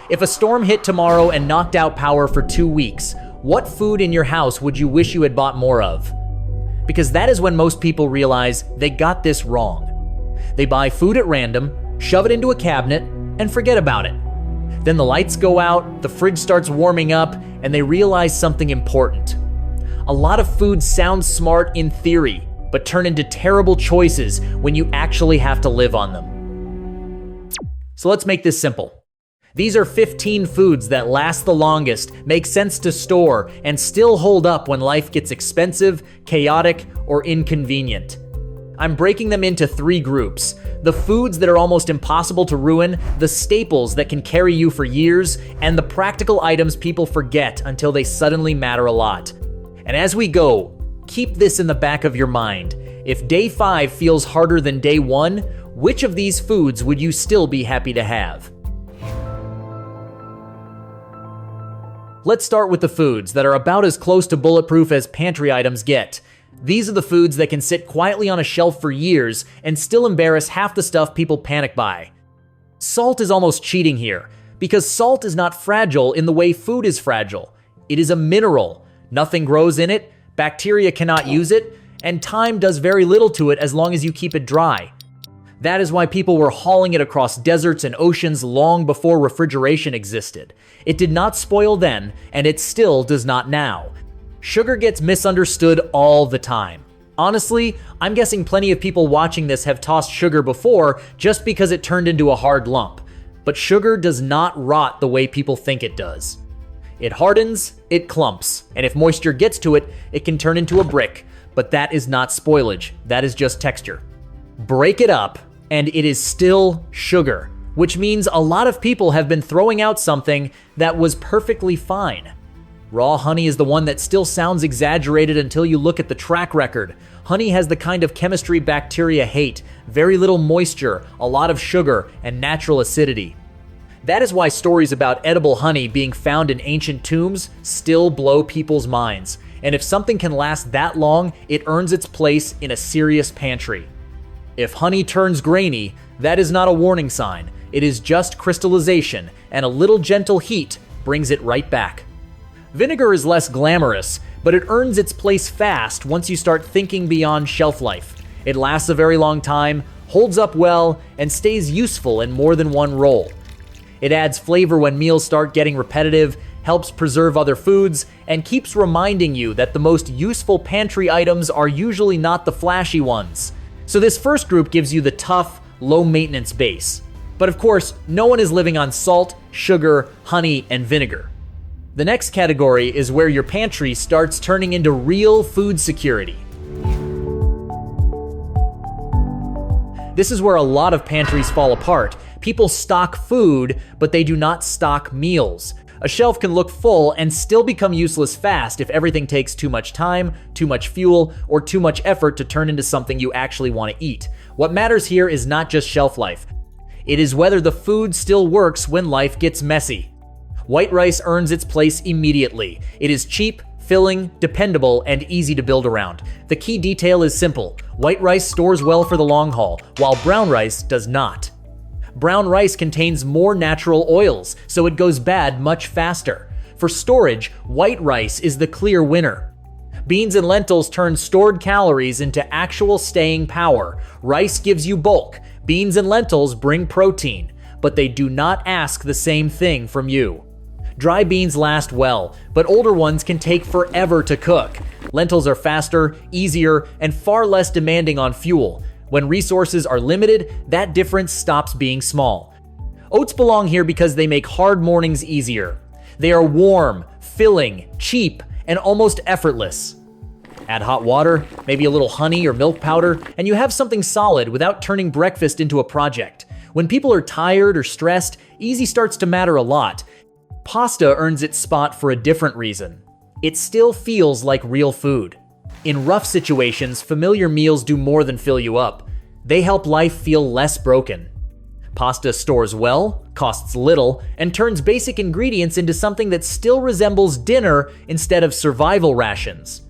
If a storm hit tomorrow and knocked out power for 2 weeks, what food in your house would you wish you had bought more of? Because that is when most people realize they got this wrong. They buy food at random, shove it into a cabinet, and forget about it. Then the lights go out, the fridge starts warming up, and they realize something important. A lot of foods sound smart in theory, but turn into terrible choices when you actually have to live on them. So let's make this simple. These are 15 foods that last the longest, make sense to store, and still hold up when life gets expensive, chaotic, or inconvenient. I'm breaking them into 3 groups: the foods that are almost impossible to ruin, the staples that can carry you for years, and the practical items people forget until they suddenly matter a lot. And as we go, keep this in the back of your mind. If day 5 feels harder than day 1, which of these foods would you still be happy to have? Let's start with the foods that are about as close to bulletproof as pantry items get. These are the foods that can sit quietly on a shelf for years and still embarrass half the stuff people panic buy. Salt is almost cheating here, because salt is not fragile in the way food is fragile. It is a mineral. Nothing grows in it, bacteria cannot use it, and time does very little to it as long as you keep it dry. That is why people were hauling it across deserts and oceans long before refrigeration existed. It did not spoil then, and it still does not now. Sugar gets misunderstood all the time. Honestly, I'm guessing plenty of people watching this have tossed sugar before just because it turned into a hard lump. But sugar does not rot the way people think it does. It hardens, it clumps, and if moisture gets to it, it can turn into a brick. But that is not spoilage, that is just texture. Break it up, and it is still sugar, which means a lot of people have been throwing out something that was perfectly fine. Raw honey is the one that still sounds exaggerated until you look at the track record. Honey has the kind of chemistry bacteria hate: very little moisture, a lot of sugar, and natural acidity. That is why stories about edible honey being found in ancient tombs still blow people's minds. And if something can last that long, it earns its place in a serious pantry. If honey turns grainy, that is not a warning sign. It is just crystallization, and a little gentle heat brings it right back. Vinegar is less glamorous, but it earns its place fast once you start thinking beyond shelf life. It lasts a very long time, holds up well, and stays useful in more than one role. It adds flavor when meals start getting repetitive, helps preserve other foods, and keeps reminding you that the most useful pantry items are usually not the flashy ones. So this first group gives you the tough, low-maintenance base. But of course, no one is living on salt, sugar, honey, and vinegar. The next category is where your pantry starts turning into real food security. This is where a lot of pantries fall apart. People stock food, but they do not stock meals. A shelf can look full and still become useless fast if everything takes too much time, too much fuel, or too much effort to turn into something you actually want to eat. What matters here is not just shelf life. It is whether the food still works when life gets messy. White rice earns its place immediately. It is cheap, filling, dependable, and easy to build around. The key detail is simple. White rice stores well for the long haul, while brown rice does not. Brown rice contains more natural oils, so it goes bad much faster. For storage, white rice is the clear winner. Beans and lentils turn stored calories into actual staying power. Rice gives you bulk. Beans and lentils bring protein, but they do not ask the same thing from you. Dry beans last well, but older ones can take forever to cook. Lentils are faster, easier, and far less demanding on fuel. When resources are limited, that difference stops being small. Oats belong here because they make hard mornings easier. They are warm, filling, cheap, and almost effortless. Add hot water, maybe a little honey or milk powder, and you have something solid without turning breakfast into a project. When people are tired or stressed, easy starts to matter a lot. Pasta earns its spot for a different reason. It still feels like real food. In rough situations, familiar meals do more than fill you up. They help life feel less broken. Pasta stores well, costs little, and turns basic ingredients into something that still resembles dinner instead of survival rations.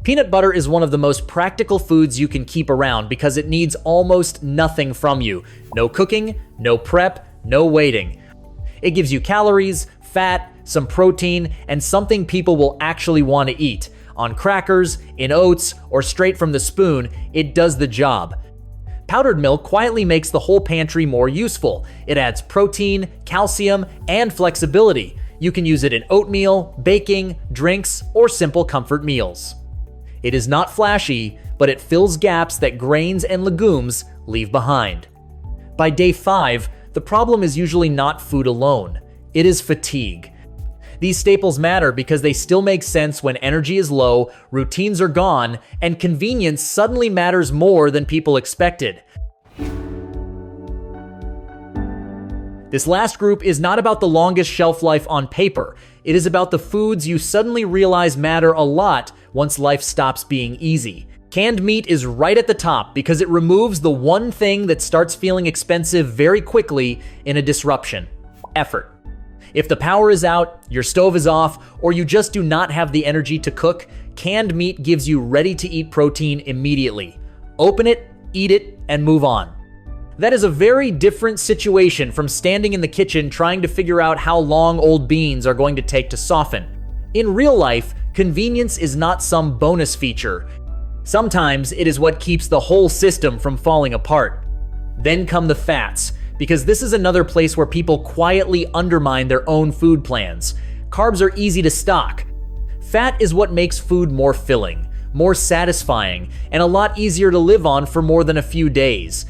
Peanut butter is one of the most practical foods you can keep around because it needs almost nothing from you. No cooking, no prep, no waiting. It gives you calories, fat, some protein, and something people will actually want to eat. On crackers, in oats, or straight from the spoon, it does the job. Powdered milk quietly makes the whole pantry more useful. It adds protein, calcium, and flexibility. You can use it in oatmeal, baking, drinks, or simple comfort meals. It is not flashy, but it fills gaps that grains and legumes leave behind. By day 5, the problem is usually not food alone. It is fatigue. These staples matter because they still make sense when energy is low, routines are gone, and convenience suddenly matters more than people expected. This last group is not about the longest shelf life on paper. It is about the foods you suddenly realize matter a lot once life stops being easy. Canned meat is right at the top because it removes the one thing that starts feeling expensive very quickly in a disruption: effort. If the power is out, your stove is off, or you just do not have the energy to cook, canned meat gives you ready-to-eat protein immediately. Open it, eat it, and move on. That is a very different situation from standing in the kitchen trying to figure out how long old beans are going to take to soften. In real life, convenience is not some bonus feature. Sometimes it is what keeps the whole system from falling apart. Then come the fats, because this is another place where people quietly undermine their own food plans. Carbs are easy to stock. Fat is what makes food more filling, more satisfying, and a lot easier to live on for more than a few days.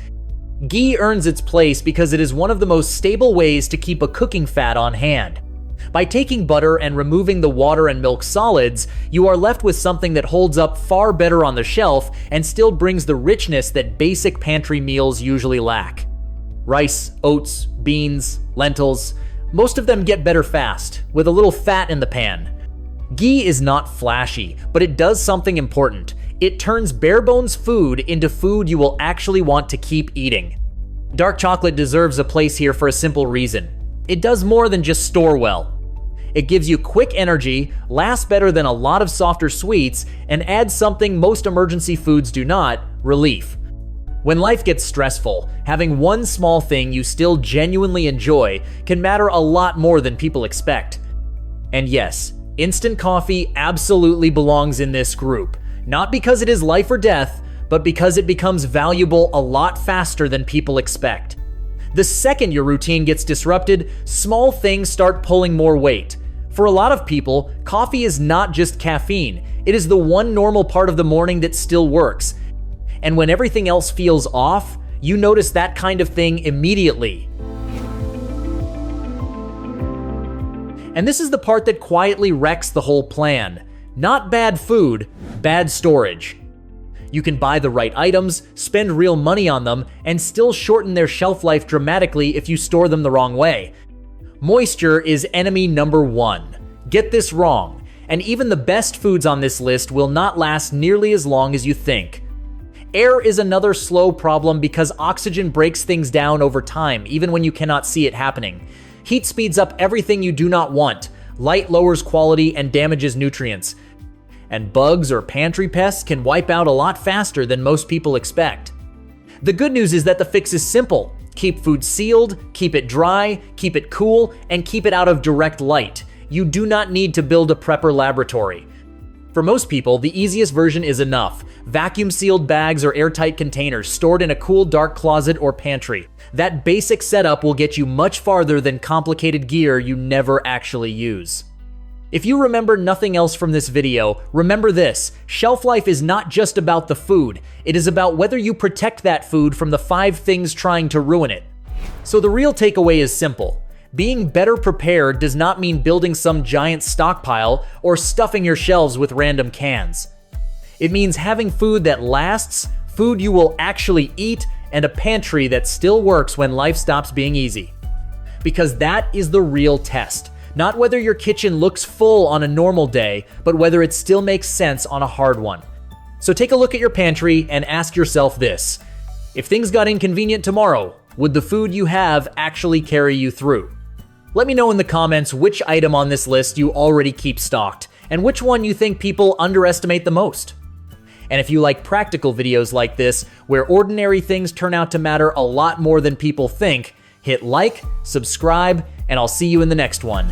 Ghee earns its place because it is one of the most stable ways to keep a cooking fat on hand. By taking butter and removing the water and milk solids, you are left with something that holds up far better on the shelf and still brings the richness that basic pantry meals usually lack. Rice, oats, beans, lentils, most of them get better fast, with a little fat in the pan. Ghee is not flashy, but it does something important. It turns bare-bones food into food you will actually want to keep eating. Dark chocolate deserves a place here for a simple reason. It does more than just store well. It gives you quick energy, lasts better than a lot of softer sweets, and adds something most emergency foods do not: relief. When life gets stressful, having one small thing you still genuinely enjoy can matter a lot more than people expect. And yes, instant coffee absolutely belongs in this group, not because it is life or death, but because it becomes valuable a lot faster than people expect. The second your routine gets disrupted, small things start pulling more weight. For a lot of people, coffee is not just caffeine. It is the one normal part of the morning that still works. And when everything else feels off, you notice that kind of thing immediately. And this is the part that quietly wrecks the whole plan. Not bad food, bad storage. You can buy the right items, spend real money on them, and still shorten their shelf life dramatically if you store them the wrong way. Moisture is enemy number 1. Get this wrong, and even the best foods on this list will not last nearly as long as you think. Air is another slow problem because oxygen breaks things down over time, even when you cannot see it happening. Heat speeds up everything you do not want. Light lowers quality and damages nutrients. And bugs or pantry pests can wipe out a lot faster than most people expect. The good news is that the fix is simple. Keep food sealed, keep it dry, keep it cool, and keep it out of direct light. You do not need to build a prepper laboratory. For most people, the easiest version is enough. Vacuum-sealed bags or airtight containers stored in a cool, dark closet or pantry. That basic setup will get you much farther than complicated gear you never actually use. If you remember nothing else from this video, remember this: shelf life is not just about the food. It is about whether you protect that food from the 5 things trying to ruin it. So the real takeaway is simple. Being better prepared does not mean building some giant stockpile or stuffing your shelves with random cans. It means having food that lasts, food you will actually eat, and a pantry that still works when life stops being easy. Because that is the real test. Not whether your kitchen looks full on a normal day, but whether it still makes sense on a hard one. So take a look at your pantry and ask yourself this: if things got inconvenient tomorrow, would the food you have actually carry you through? Let me know in the comments which item on this list you already keep stocked, and which one you think people underestimate the most. And if you like practical videos like this, where ordinary things turn out to matter a lot more than people think, Hit like, subscribe, and I'll see you in the next one.